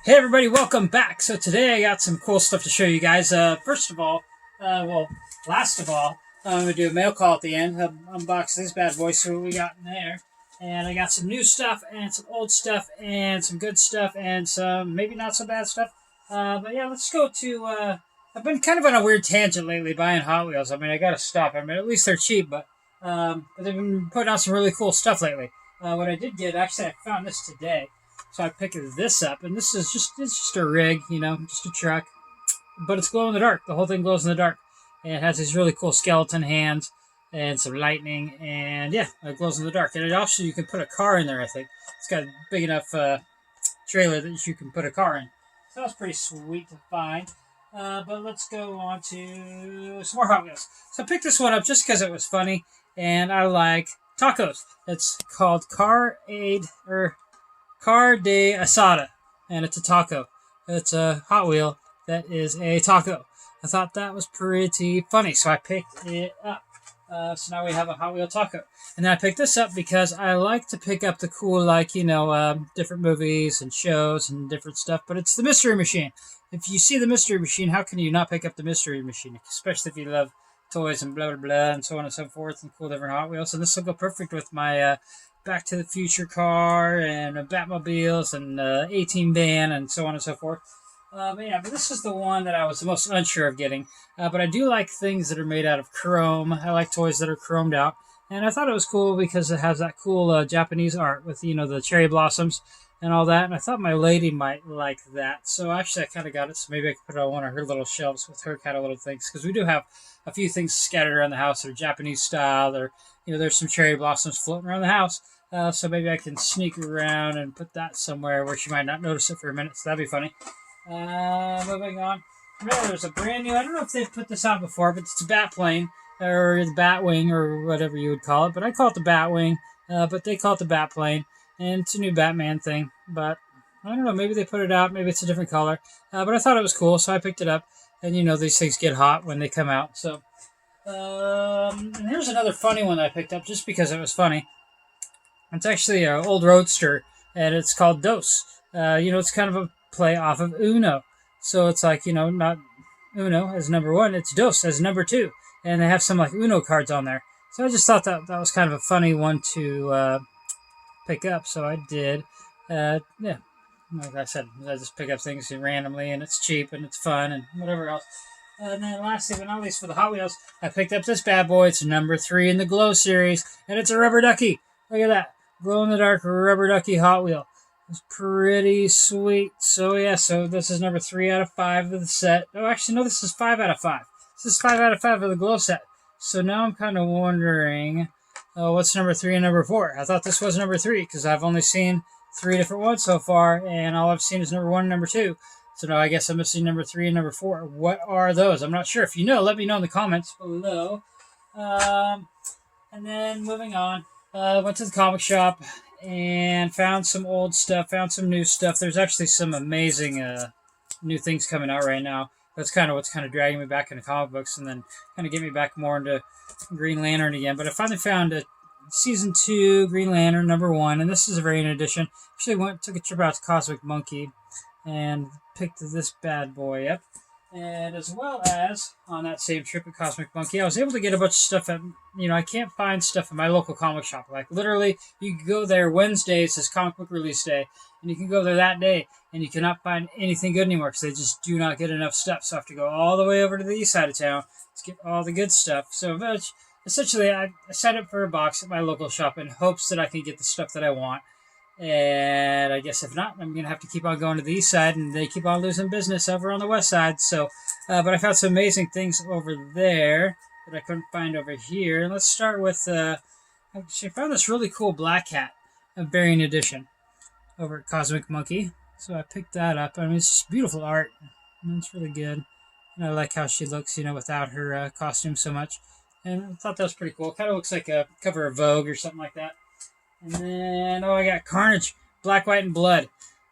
Hey everybody, welcome back. So today I got some cool stuff to show you guys. First of all, last of all, I'm going to do a mail call at the end. Unbox this bad boy, see what we got in there. And I got some new stuff and some old stuff and some good stuff and some maybe not so bad stuff. But yeah, let's go to... I've been kind of on a weird tangent lately buying Hot Wheels. I mean, I got to stop. I mean, at least they're cheap, but they've been putting out some really cool stuff lately. What I did get, actually, I found this today. So I picked this up, and this is it's just a rig, just a truck, but it's glow in the dark. The whole thing glows in the dark, and it has these really cool skeleton hands and some lightning, and yeah, it glows in the dark. And it also you can put a car in there. I think it's got a big enough trailer that you can put a car in. So that's pretty sweet to find. But let's go on to some more Hot Wheels. So I picked this one up just because it was funny, and I like tacos. It's called Car de Asada, and it's a taco. It's a Hot Wheel that is a taco. I thought that was pretty funny, so I picked it up. So now we have a Hot Wheel taco. And then I picked this up because I like to pick up the cool, different movies and shows and different stuff, but it's the Mystery Machine. If you see the Mystery Machine, how can you not pick up the Mystery Machine? Especially if you love toys and blah, blah, blah, and so on and so forth, and cool different Hot Wheels. And this will go perfect with my Back to the Future car and Batmobiles and A-Team van and so on and so forth. But this is the one that I was the most unsure of getting. But I do like things that are made out of chrome. I like toys that are chromed out. And I thought it was cool because it has that cool Japanese art with, the cherry blossoms and all that. And I thought my lady might like that. So actually I kind of got it. So maybe I could put it on one of her little shelves with her kind of little things. Because we do have a few things scattered around the house that are Japanese style. Or, there's some cherry blossoms floating around the house. So maybe I can sneak around and put that somewhere where she might not notice it for a minute. So that'd be funny. Moving on. There's a brand new, I don't know if they've put this out before, but it's a bat plane, or the bat wing, or whatever you would call it. But I call it the bat wing, but they call it the bat plane. And it's a new Batman thing. But I don't know, maybe they put it out, maybe it's a different color. But I thought it was cool, so I picked it up. And these things get hot when they come out. So, and here's another funny one that I picked up just because it was funny. It's actually an old roadster, and it's called Dos. It's kind of a play off of Uno. So it's like, not Uno as number one, it's Dos as number two. And they have some like Uno cards on there. So I just thought that was kind of a funny one to pick up. So I did. Yeah, like I said, I just pick up things randomly, and it's cheap, and it's fun, and whatever else. And then lastly, but not least for the Hot Wheels, I picked up this bad boy. It's number 3 in the Glow series, and it's a rubber ducky. Look at that. Glow-in-the-dark rubber ducky Hot Wheel. It's pretty sweet. So yeah, so this is number 3 out of 5 of the set. Oh, actually, no, this is 5 out of 5. This is 5 out of 5 of the Glow set. So now I'm kind of wondering, what's number 3 and number 4? I thought this was number 3, because I've only seen 3 different ones so far, and all I've seen is number 1 and number 2. So now I guess I'm missing number 3 and number 4. What are those? I'm not sure. If you know, let me know in the comments below. And then moving on. Went to the comic shop and found some old stuff, found some new stuff. There's actually some amazing new things coming out right now. That's kind of what's kind of dragging me back into comic books, and then kind of get me back more into Green Lantern again. But I finally found a Season 2 Green Lantern number 1, and this is a variant edition. Actually took a trip out to Cosmic Monkey and picked this bad boy up. And as well as, on that same trip at Cosmic Monkey, I was able to get a bunch of stuff at, I can't find stuff at my local comic shop. Like, literally, you can go there Wednesdays, is comic book release day, and you can go there that day, and you cannot find anything good anymore, because they just do not get enough stuff. So I have to go all the way over to the east side of town to get all the good stuff. So, essentially, I signed up for a box at my local shop in hopes that I can get the stuff that I want. And I guess if not, I'm going to have to keep on going to the east side, and they keep on losing business over on the west side. So, but I found some amazing things over there that I couldn't find over here. Let's start with, actually, I found this really cool Black Cat, a variant edition, over at Cosmic Monkey. So I picked that up. I mean, it's just beautiful art, and it's really good. And I like how she looks, without her costume so much. And I thought that was pretty cool. Kind of looks like a cover of Vogue or something like that. And then, I got Carnage, Black, White, and Blood.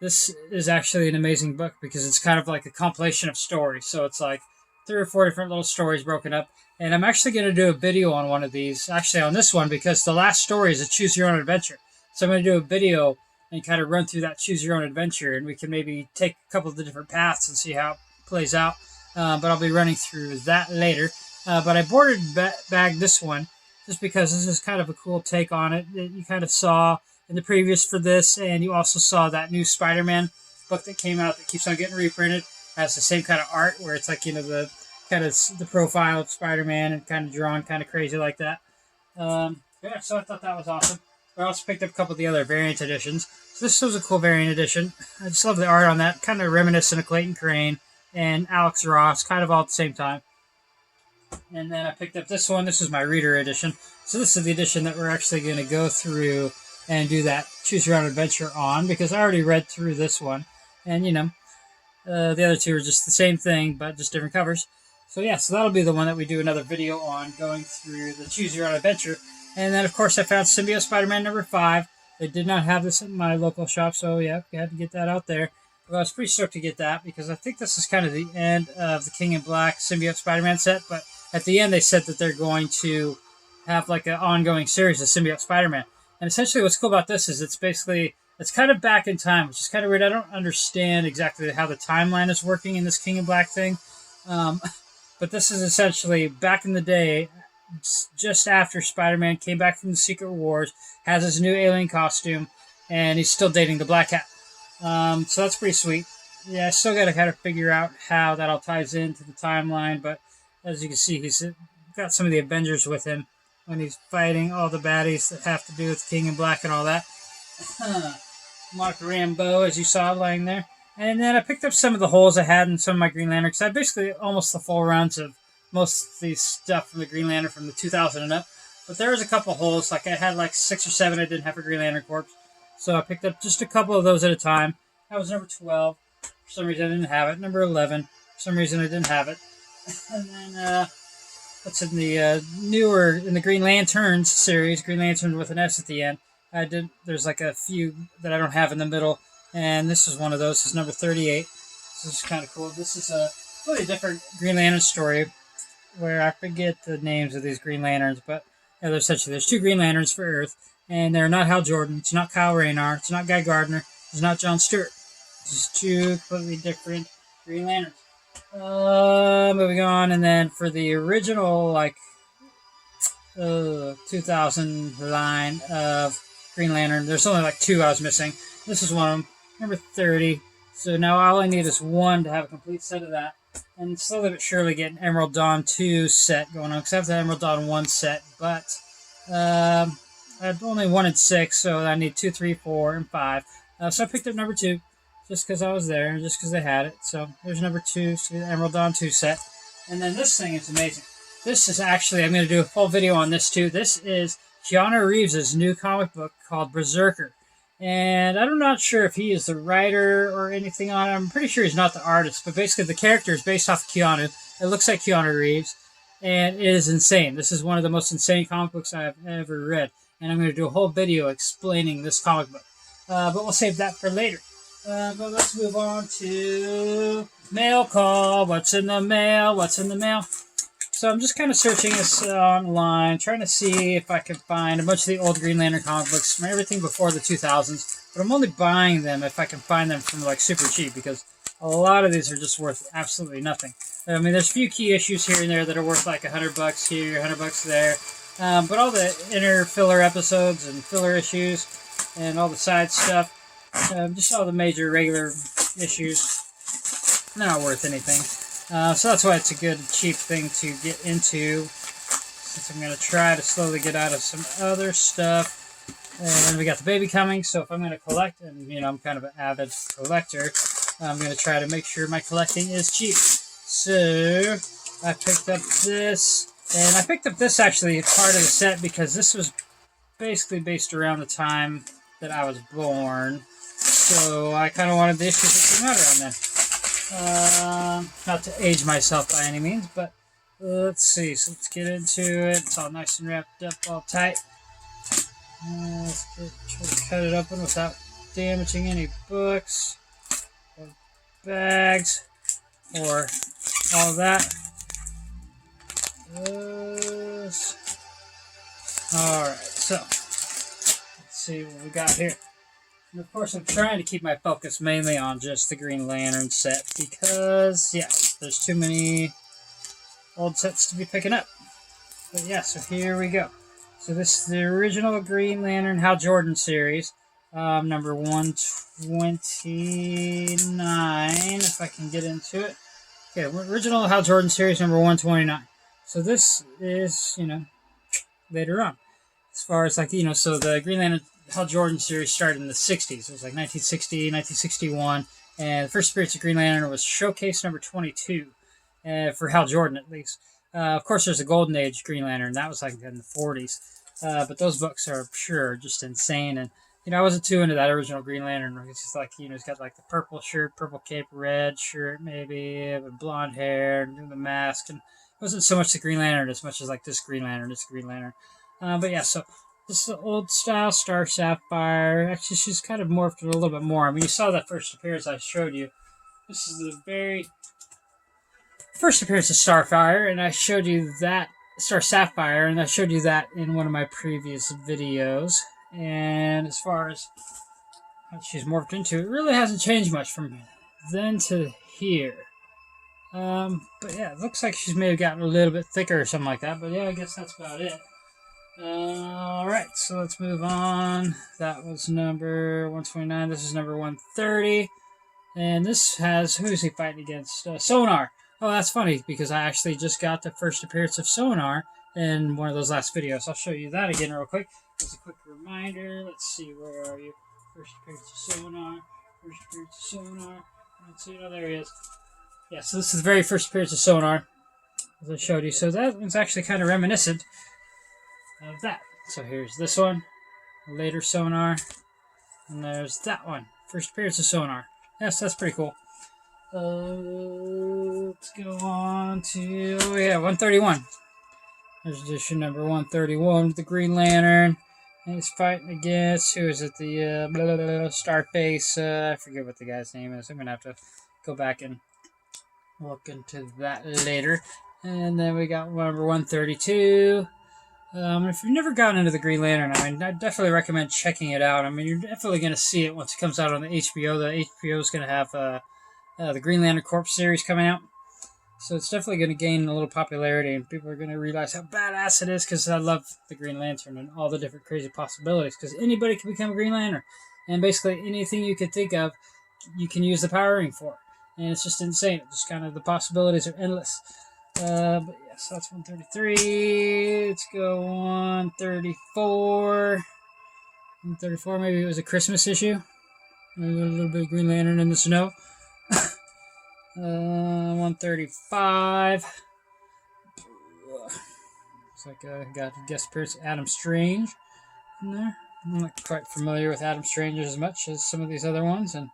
This is actually an amazing book because it's kind of like a compilation of stories. So it's like 3 or 4 different little stories broken up. And I'm actually going to do a video on one of these, actually on this one, because the last story is a choose your own adventure. So I'm going to do a video and kind of run through that choose your own adventure, and we can maybe take a couple of the different paths and see how it plays out. But I'll be running through that later. But I bordered bagged this one just because this is kind of a cool take on it that you kind of saw in the previous for this, and you also saw that new Spider-Man book that came out that keeps on getting reprinted. Has the same kind of art where it's like, the kind of the profile of Spider-Man and kind of drawn kind of crazy like that. Yeah, so I thought that was awesome. I also picked up a couple of the other variant editions. So this was a cool variant edition. I just love the art on that, kind of reminiscent of Clayton Crane and Alex Ross, kind of all at the same time. And then I picked up this one. This is my reader edition. So this is the edition that we're actually going to go through and do that choose your own adventure on, because I already read through this one. And, the other two are just the same thing, but just different covers. So yeah, so that'll be the one that we do another video on, going through the choose your own adventure. And then, of course, I found Symbiote Spider-Man number 5. They did not have this in my local shop, so yeah, we had to get that out there. But I was pretty stoked to get that, because I think this is kind of the end of the King in Black Symbiote Spider-Man set. But at the end, they said that they're going to have like an ongoing series of Symbiote Spider-Man. And essentially what's cool about this is it's kind of back in time, which is kind of weird. I don't understand exactly how the timeline is working in this King in Black thing. But this is essentially back in the day, just after Spider-Man came back from the Secret Wars, has his new alien costume, and he's still dating the Black Cat. So that's pretty sweet. Yeah, I still got to kind of figure out how that all ties into the timeline, but as you can see, he's got some of the Avengers with him when he's fighting all the baddies that have to do with King in Black and all that. Mark Rambeau, as you saw, lying there. And then I picked up some of the holes I had in some of my Green Lantern, because I had basically almost the full runs of most of the stuff from the Green Lantern from the 2000 and up. But there was a couple holes, like I had like 6 or 7 I didn't have for Green Lantern Corps. So I picked up just a couple of those at a time. That was number 12. For some reason I didn't have it. Number 11. For some reason I didn't have it. And then, what's in the newer, in the Green Lanterns series, Green Lantern with an S at the end, there's like a few that I don't have in the middle. And this is one of those. This is number 38. This is kind of cool. This is a really different Green Lantern story where I forget the names of these Green Lanterns, but there's 2 Green Lanterns for Earth, and they're not Hal Jordan, it's not Kyle Rayner, it's not Guy Gardner, it's not John Stewart. It's just 2 completely different Green Lanterns. Moving on, and then for the original 2000 line of Green Lantern, there's only like 2 I was missing. This is one of them, number 30. So now all I need is 1 to have a complete set of that. And slowly but surely get an Emerald Dawn 2 set going on, because I have the Emerald Dawn 1 set, but I've only wanted 6, so I need 2, 3, 4, and 5. So I picked up number 2, just because I was there, and just because they had it. So there's number 2, so the Emerald Dawn 2 set. And then this thing is amazing. This is actually, I'm going to do a full video on this too. This is Keanu Reeves' new comic book called Berserker. And I'm not sure if he is the writer or anything on it. I'm pretty sure he's not the artist, but basically the character is based off of Keanu. It looks like Keanu Reeves, and it is insane. This is one of the most insane comic books I've ever read, and I'm going to do a whole video explaining this comic book. But we'll save that for later. But let's move on to mail call. What's in the mail? What's in the mail? So I'm just kind of searching this online, trying to see if I can find a bunch of the old Green Lantern comic books from everything before the 2000s. But I'm only buying them if I can find them from like super cheap, because a lot of these are just worth absolutely nothing. I mean, there's a few key issues here and there that are worth like $100 here, $100 there. But all the inner filler episodes and filler issues and all the side stuff, just all the major regular issues, they're not worth anything. So that's why it's a good, cheap thing to get into, since I'm going to try to slowly get out of some other stuff. And then we got the baby coming, so if I'm going to collect, and I'm kind of an avid collector, I'm going to try to make sure my collecting is cheap. So I picked up this, and I picked up this actually part of the set because this was basically based around the time that I was born. So I kind of wanted the issues that came out around then. Not to age myself by any means, but let's see. So let's get into it. It's all nice and wrapped up, all tight. Let's try to cut it open without damaging any books or bags or all that. Alright, so let's see what we got here. And of course, I'm trying to keep my focus mainly on just the Green Lantern set because, yeah, there's too many old sets to be picking up. But yeah, so here we go. So this is the original Green Lantern Hal Jordan series, number 129, if I can get into it. Okay, original Hal Jordan series, number 129. So this is, later on. As far as, so the Green Lantern Hal Jordan series started in the 60s. It was like 1960, 1961, and the first appearance of Green Lantern was Showcase number 22, for Hal Jordan at least. Of course, there's a Golden Age Green Lantern. That was like in the 40s. But those books are sure just insane. And, I wasn't too into that original Green Lantern. It's just like, he's got like the purple shirt, purple cape, red shirt maybe, with blonde hair, and the mask. And it wasn't so much the Green Lantern as much as like this Green Lantern, But yeah, so this is the old style Star Sapphire. Actually, she's kind of morphed a little bit more. I mean, you saw that first appearance I showed you. This is the very first appearance of Starfire, and I showed you that Star Sapphire, and I showed you that in one of my previous videos. And as far as what she's morphed into, it really hasn't changed much from then to here. But yeah, it looks like she's maybe gotten a little bit thicker or something like that. But yeah, I guess that's about it. Alright, so let's move on. That was number 129. This is number 130. And this has, who is he fighting against? Sonar. Oh, that's funny, because I actually just got the first appearance of Sonar in one of those last videos. I'll show you that again real quick. As a quick reminder, let's see, where are you? First appearance of Sonar. First appearance of Sonar. Let's see, oh, there he is. Yeah, so this is the very first appearance of Sonar, as I showed you. So that one's actually kind of reminiscent of that. So here's this one, later Sonar, and there's that one, first appearance of Sonar. Yes, that's pretty cool. Let's go on to, 131. There's edition number 131 with the Green Lantern. And he's fighting against, who is it, the Starface, I forget what the guy's name is. I'm going to have to go back and look into that later. And then we got number 132. If you've never gotten into the Green Lantern, I mean, I definitely recommend checking it out. I mean, you're definitely going to see it once it comes out on the HBO. The HBO is going to have the Green Lantern Corps series coming out. So it's definitely going to gain a little popularity, and people are going to realize how badass it is, because I love the Green Lantern and all the different crazy possibilities, because anybody can become a Green Lantern. And basically anything you could think of, you can use the power ring for. And it's just insane. It's just kind of, the possibilities are endless. But yeah, so that's 133. Let's go 134. 134, maybe it was a Christmas issue. Maybe a little bit of Green Lantern in the snow. 135. Looks like I got guest appearance Adam Strange in there. I'm not quite familiar with Adam Strange as much as some of these other ones. And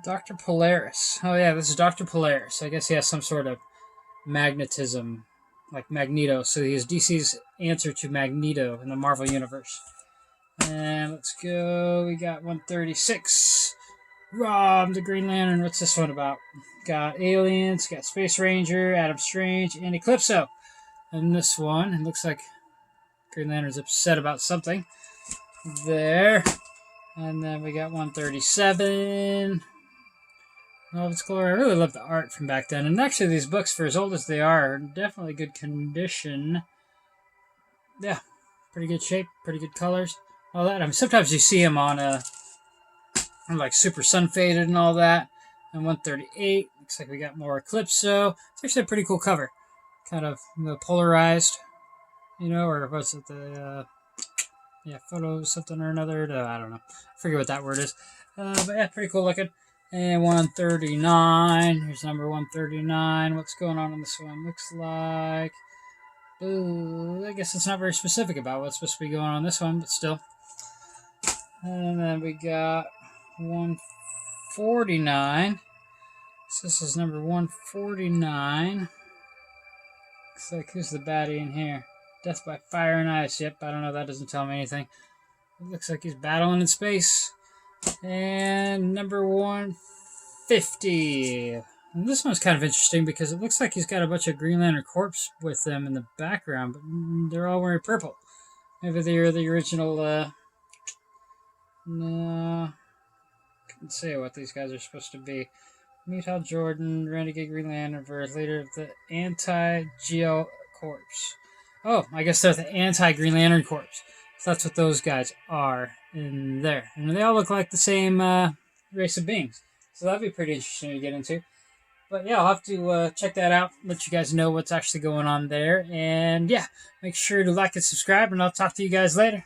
Dr. Polaris. Oh yeah, this is Dr. Polaris. I guess he has some sort of magnetism, like Magneto. So he is DC's answer to Magneto in the Marvel Universe. And let's go. We got 136. Rob the Green Lantern. What's this one about? Got aliens, got Space Ranger, Adam Strange, and Eclipso. And this one, it looks like Green Lantern's upset about something there. And then we got 137. Oh, it's cool. I really love the art from back then. And actually, these books, for as old as they are definitely good condition. Yeah, pretty good shape, pretty good colors. All that. I mean, sometimes you see them on like super sun faded and all that. And 138. Looks like we got more Eclipso. It's actually a pretty cool cover. Kind of polarized, or what's it, the photo something or another. I don't know. I forget what that word is. But yeah, pretty cool looking. And 139. Here's number 139. What's going on this one? Looks like, I guess it's not very specific about what's supposed to be going on this one, but still. And then we got 149. So this is number 149. Looks like, who's the baddie in here? Death by Fire and Ice. Yep, I don't know. That doesn't tell me anything. It looks like he's battling in space. And number 150. And this one's kind of interesting because it looks like he's got a bunch of Green Lantern Corps with them in the background, but they're all wearing purple. Maybe they're the original. No, Let's see what these guys are supposed to be. Meet Hal Jordan, Renegade Green Lantern, leader of the Anti-Geo Corps. Oh, I guess they're the Anti-Green Lantern Corps. So that's what those guys are in there. And they all look like the same race of beings. So that'd be pretty interesting to get into. But yeah, I'll have to check that out, let you guys know what's actually going on there. And yeah, make sure to like and subscribe, and I'll talk to you guys later.